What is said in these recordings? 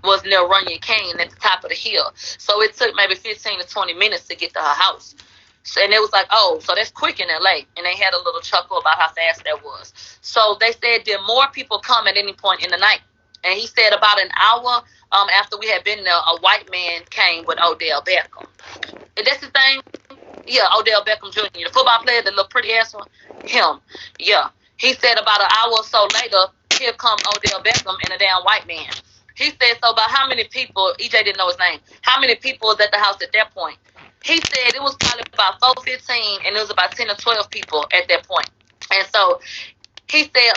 was near Runyon Canyon at the top of the hill. So it took maybe 15 to 20 minutes to get to her house. So, and it was like, oh, so that's quick in LA. And they had a little chuckle about how fast that was. So they said, did more people come at any point in the night? And he said about an hour after we had been there, a white man came with Odell Beckham. And that's the thing. Yeah, Odell Beckham Jr., the football player, the little pretty ass one. Him. Yeah. He said about an hour or so later, here come Odell Beckham and a damn white man. He said, so about how many people, EJ didn't know his name, how many people was at the house at that point? He said it was probably about 4:15, and it was about 10 or 12 people at that point. And so he said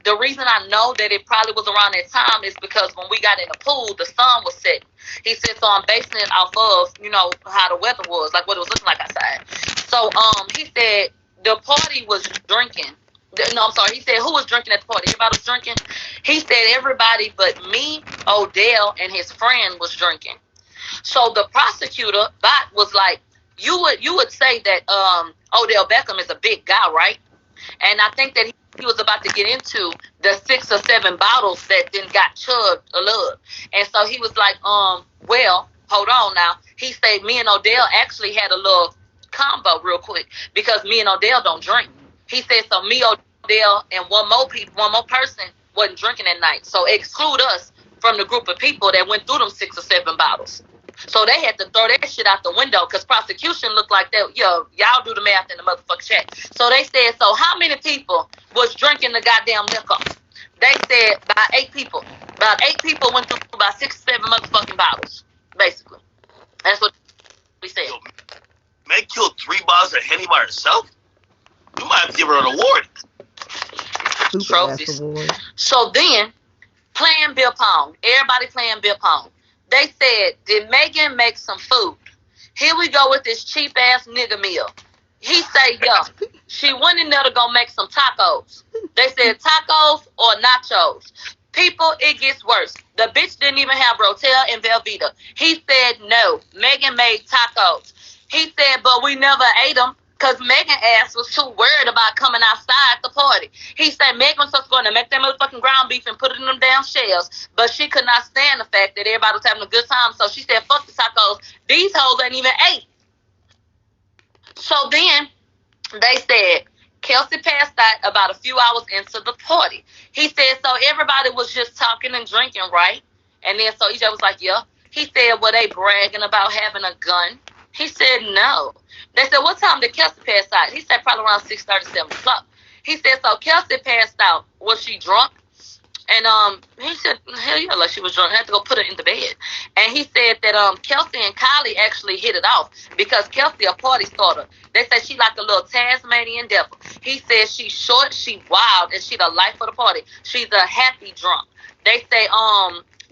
the reason I know that it probably was around that time is because when we got in the pool, the sun was setting. He said, so I'm basing it off of, you know, how the weather was, like what it was looking like outside. So he said the party was drinking. No, I'm sorry. He said, who was drinking at the party? Everybody was drinking. He said everybody but me, Odell, and his friend was drinking. So the prosecutor, Bot, was like, you would say that Odell Beckham is a big guy, right? And I think that he was about to get into the 6 or 7 bottles that then got chugged a little. And so he was like, well, hold on now. He said me and Odell actually had a little combo real quick because me and Odell don't drink. He said, so me, Odell, and one more person wasn't drinking that night. So exclude us from the group of people that went through them 6 or 7 bottles. So they had to throw that shit out the window because prosecution looked like that. Yo, y'all do the math in the motherfucking chat. So they said, so how many people was drinking the goddamn liquor? They said about 8 people. About 8 people went through about 6 or 7 motherfucking bottles, basically. That's what we said. Yo, Meg killed 3 bottles of Henny by herself? You might have to give her an award. Trophies. So then, playing beer pong. Everybody playing beer pong. They said, did Megan make some food? Here we go with this cheap-ass nigga meal. He said, yeah. She went in there to go make some tacos. They said tacos or nachos. People, it gets worse. The bitch didn't even have Rotel and Velveeta. He said, no. Megan made tacos. He said, but we never ate them. Because Megan ass was too worried about coming outside the party. He said Megan was just going to make that motherfucking ground beef and put it in them damn shells. But she could not stand the fact that everybody was having a good time. So she said, fuck the tacos. These hoes ain't even ate. So then they said Kelsey passed out about a few hours into the party. He said, so everybody was just talking and drinking, right? And then so EJ was like, yeah. He said, were they bragging about having a gun? He said, no. They said, what time did Kelsey pass out? He said, probably around 6:30, 7 o'clock. He said, so Kelsey passed out. Was she drunk? And he said, hell yeah, like she was drunk. I had to go put her in the bed. And he said that Kelsey and Kylie actually hit it off because Kelsey a party starter. They said she like a little Tasmanian devil. He said she's short, she wild, and she the life of the party. She's a happy drunk. They say,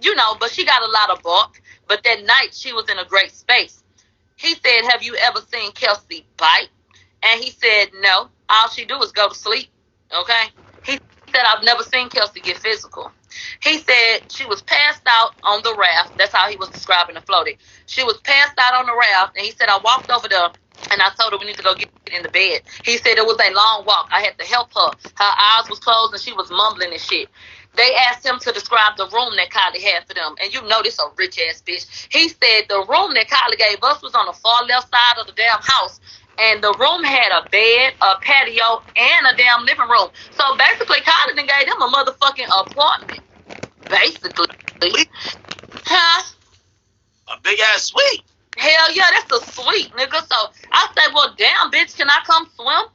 you know, but she got a lot of bark. But that night she was in a great space. He said, have you ever seen Kelsey bite? And he said, no. All she do is go to sleep. Okay? He said, I've never seen Kelsey get physical. He said she was passed out on the raft. That's how he was describing the floaty. She was passed out on the raft, and he said, I walked over there, and I told her we need to go get in the bed. He said it was a long walk. I had to help her. Her eyes was closed, and she was mumbling and shit. They asked him to describe the room that Kylie had for them. And you know this a rich-ass bitch. He said the room that Kylie gave us was on the far left side of the damn house. And the room had a bed, a patio, and a damn living room. So basically, Kylie done gave them a motherfucking apartment. Basically. Huh? A big-ass suite. Hell yeah, that's a suite, nigga. So I said, well, damn, bitch, can I come swim?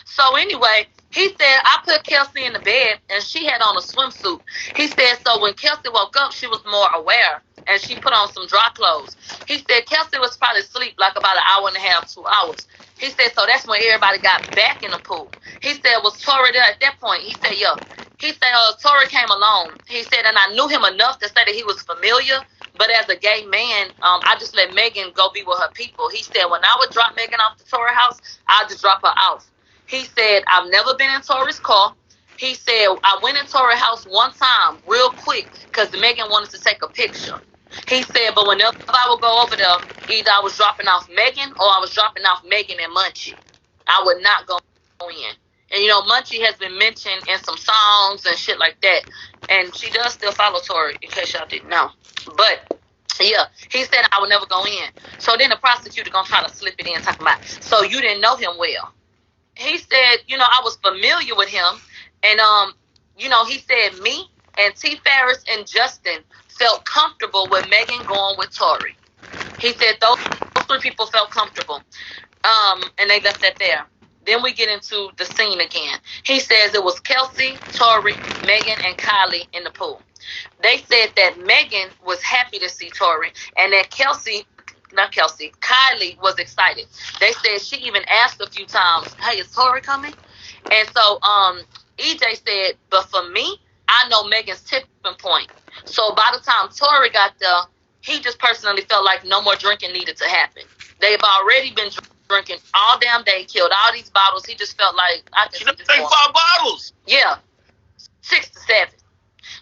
So anyway, he said, I put Kelsey in the bed, and she had on a swimsuit. He said, so when Kelsey woke up, she was more aware, and she put on some dry clothes. He said Kelsey was probably asleep like about an hour and a half, 2 hours. He said, so that's when everybody got back in the pool. He said, was Tory there at that point? He said, yeah. He said, Tory came along. He said, and I knew him enough to say that he was familiar, but as a gay man, I just let Megan go be with her people. He said, when I would drop Megan off the Tory house, I'd just drop her off. He said, I've never been in Tory's car. He said, I went in Tory's house one time real quick because Megan wanted to take a picture. He said, but whenever I would go over there, either I was dropping off Megan or I was dropping off Megan and Munchie. I would not go in. And, Munchie has been mentioned in some songs and shit like that. And she does still follow Tory, in case y'all didn't know. But, yeah, he said I would never go in. So then the prosecutor going to try to slip it in, talking about, so you didn't know him well. He said, I was familiar with him. And, he said me and T. Ferris and Justin felt comfortable with Megan going with Tory. He said those 3 people felt comfortable. And they left that there. Then we get into the scene again. He says it was Kelsey, Tory, Megan, and Kylie in the pool. They said that Megan was happy to see Tory, and that Kylie was excited. They said she even asked a few times, hey, is Tory coming? And so EJ said, but for me, I know Megan's tipping point. So by the time Tory got there, he just personally felt like no more drinking needed to happen. They've already been drinking all damn day, killed all these bottles. He just felt like I can take 5 bottles. Yeah, 6 to 7.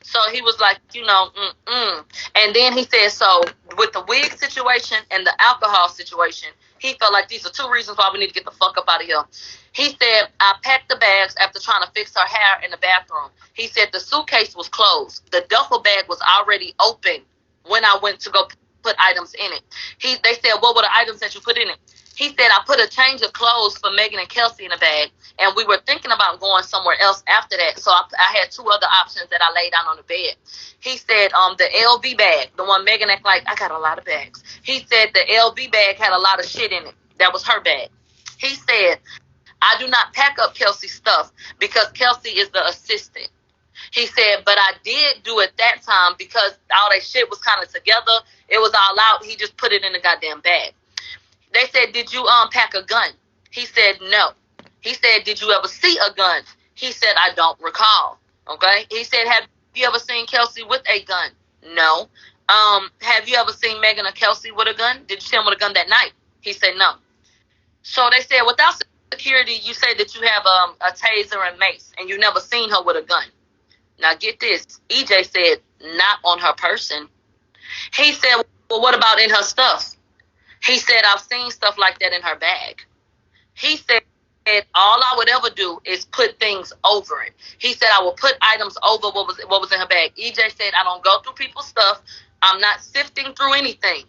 So he was like, And then he said, so with the wig situation and the alcohol situation, he felt like these are 2 reasons why we need to get the fuck up out of here. He said, I packed the bags after trying to fix her hair in the bathroom. He said the suitcase was closed. The duffel bag was already open when I went to go put items in it. They said, what were the items that you put in it? He said, I put a change of clothes for Megan and Kelsey in a bag, and we were thinking about going somewhere else after that. So I had 2 other options that I laid down on the bed. He said, the LV bag, the one Megan act like, I got a lot of bags. He said the LV bag had a lot of shit in it. That was her bag. He said, I do not pack up Kelsey's stuff because Kelsey is the assistant. He said, but I did do it that time because all that shit was kind of together. It was all out. He just put it in the goddamn bag. They said, did you pack a gun? He said, no. He said, did you ever see a gun? He said, I don't recall. Okay? He said, have you ever seen Kelsey with a gun? No. Have you ever seen Megan or Kelsey with a gun? Did you see him with a gun that night? He said, no. So they said, without security, you say that you have a taser and mace, and you never seen her with a gun. Now get this. EJ said, not on her person. He said, well, what about in her stuff? He said, I've seen stuff like that in her bag. He said, all I would ever do is put things over it. He said, I will put items over what was in her bag. EJ said, I don't go through people's stuff. I'm not sifting through anything.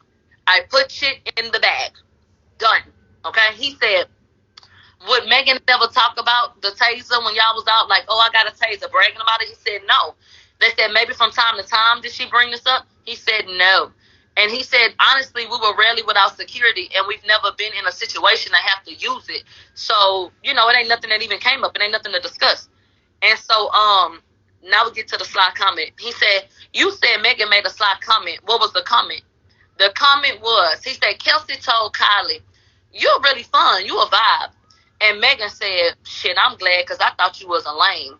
I put shit in the bag. Done. Okay? He said, would Megan ever talk about the taser when y'all was out? Like, oh, I got a taser, bragging about it? He said, no. They said, maybe from time to time, did she bring this up? He said, no. And he said, honestly, we were rarely without security, and we've never been in a situation to have to use it. So, it ain't nothing that even came up. It ain't nothing to discuss. And so, now we get to the sly comment. He said, you said Megan made a sly comment. What was the comment? The comment was, he said, Kelsey told Kylie, you're really fun. You a vibe. And Megan said, shit, I'm glad because I thought you was a lame.